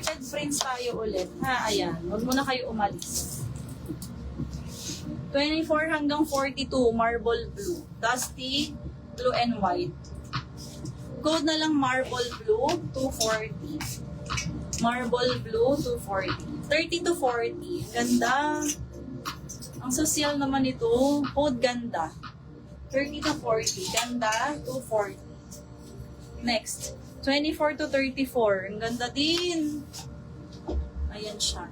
Printed prints tayo ulit. Ha, ayan. Huwag muna kayo umalis. 24 hanggang 42, marble blue. Dusty, blue and white. Code na lang marble blue, 240. Marble blue, 240. 30 to 40. Ganda. Ang social naman ito. Code ganda. 30 to 40. Ganda, 240. Next. 24 to 34. Ang ganda din. Ayan siya.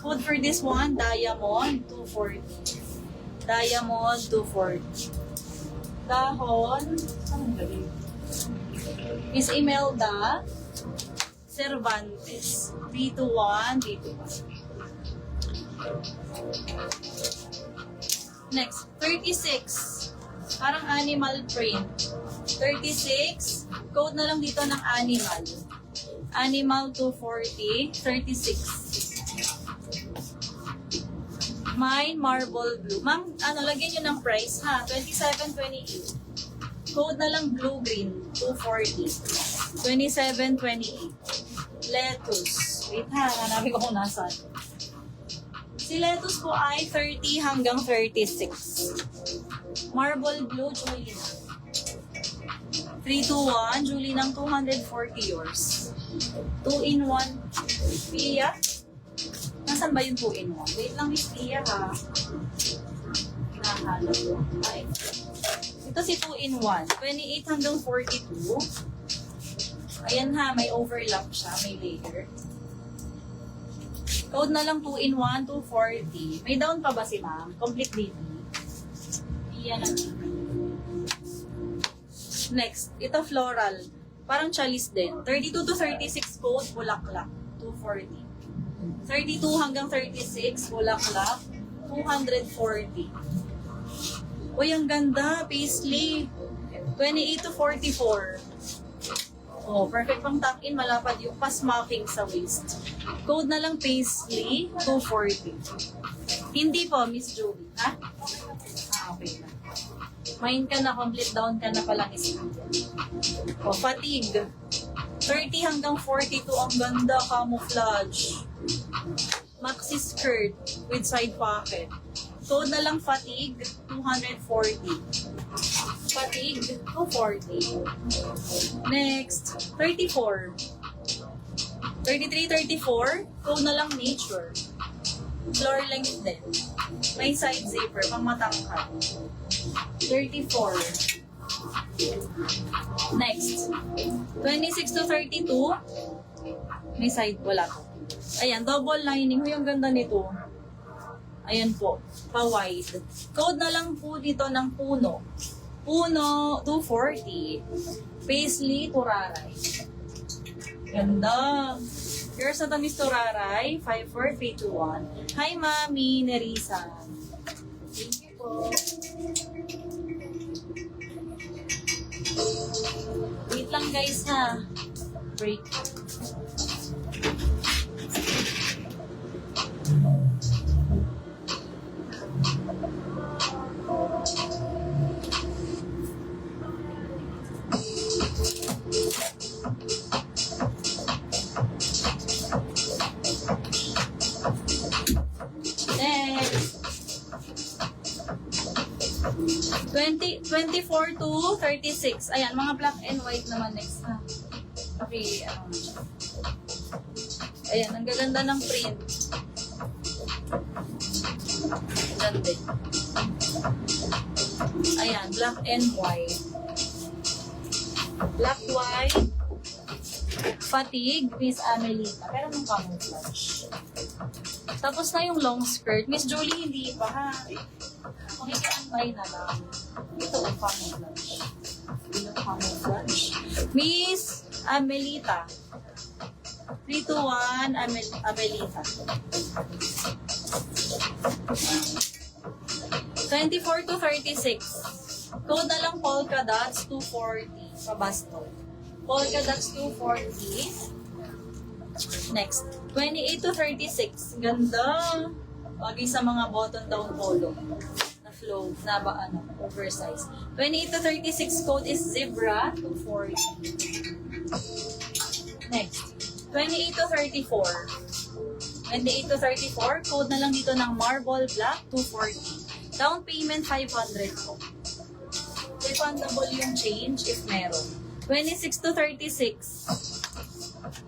Code for this one, diamond, 240. Diamond, 240. Dahon, anong galing? Miss Imelda Cervantes. B21, B21. Next, 36. Parang animal print. 36. Code na lang dito ng animal. Animal 240, 36. Mine, marble blue. Ma'am, lagyan nyo ng price ha. 27.28. Code na lang blue-green, 240. 27.28. Lettuce. Wait ha, hanapin ko kung nasaan. Si lettuce po ay 30 hanggang 36. Marble blue, Julie na. 321, Julie ng 240 yours. 2-in-1, Pia. Nasaan ba yung 2-in-1? Wait lang, Miss Pia ha. Hinahanap ko. Ay. Ito si 2-in-1. 28 hanggang 42. Ayan ha, may overlap siya, may layer. Code na lang 2-in-1, 240. May down pa ba si ma'am? Complete DP. Iyan ang next, ito floral. Parang chalice din. 32 to 36 code, bulaklak. 240. 32 hanggang 36, bulaklak. 240. Uy, ang ganda. Paisley. 28 to 44. Oh, perfect pang tuck-in. Malapad yung pas-marking sa waist. Code na lang Paisley, 240. Hindi po, Miss Joey. Ha? Okay na. Mine ka na, complete down ka na palang isa. O, fatigue. 30 hanggang 42, ang ganda, camouflage. Maxi skirt with side pocket. Code na lang fatigue, 240. Fatigue, 240. Next, 34. 33, 34, code na lang nature. Floor length din. May side zipper, pang matangkad. 34. Next. 26 to 32. May side, wala po. Ayan, double lining. Huy, ang ganda nito. Ayan po, pa-wide. Code na lang po dito ng puno. Puno, 240. Paisley, Turaray. Ganda. Here's na Miss Turaray, 54-321. Hi, Mami, Nerissa. Thank you po. Wait lang guys ha. Break. Next. 24 to 36. Ayan, mga black and white naman next ha. Okay, ayan, ang gaganda ng print. Ayan din. Ayan, black and white. Black, white. Fatigue, Miss Amelita. Pero nung camouflage. Tapos na yung long skirt. Miss Julie, hindi pa ha. Makikita-try na lang. Ito ang camouflage. Yung camouflage. Miss Amelita. 321 Amelita. 24 to 36. Code na lang polka dots 240. Pabasto. Polka dots 240. Next. 28 to 36. Ganda. Lagi sa mga button down polo. Na flow. Na ba oversize. 28 to 36 code is zebra 240. Next. 28 to 34. 28 to 34, code na lang dito ng Marble Black, 240. Down payment, 500 po. Refundable yung change if meron. 26 to 36.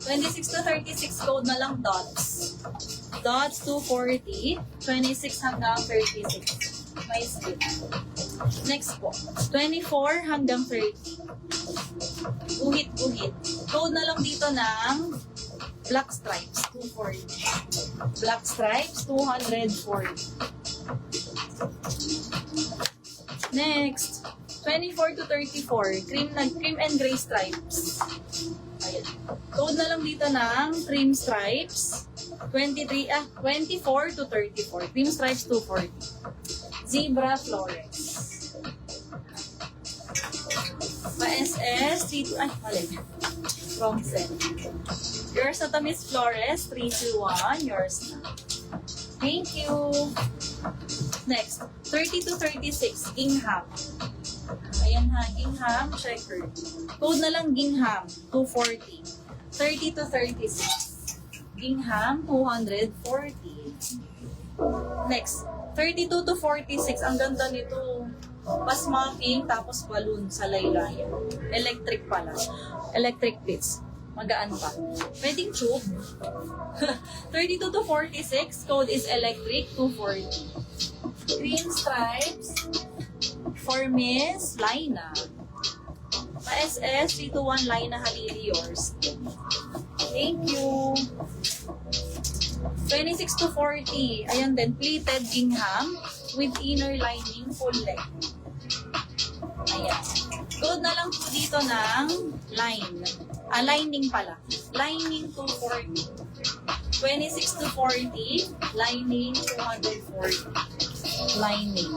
26 to 36, code na lang Dots. Dots, 240. 26 hanggang 36. May skip. Next po. 24 hanggang 30. Guhit-guhit. Code na lang dito ng Black Stripes, 240. Black Stripes, 240. Next, 24 to 34, cream and gray stripes. Ayan. Code na lang dito ng cream stripes, 24 to 34. Cream stripes, 240. Zebra Flores. Pa-SS, 32, mali. Wrong set. Yours na to, Miss Flores, 321. Yours na. Thank you. Next, 30 to 36, Gingham. Ayan ha, Gingham, checker. Code na lang Gingham, 240. 30 to 36, Gingham, 240. Next, 32 to 46, ang ganda nito. Pasmacking, tapos balloon sa laylayan. Electric pala. Electric bits. Magaan pa. Pwedeng tube. 32 to 46, code is electric, 240. Green stripes for Miss Laina. Pa-SS, 321 Laina Halili, yours. Thank you. 26 to 40. Ayan din, pleated gingham with inner lining, full leg. Ayan. Code na lang po dito ng line. Lining pala. Lining 240. 26 to 40. Lining 240. Lining.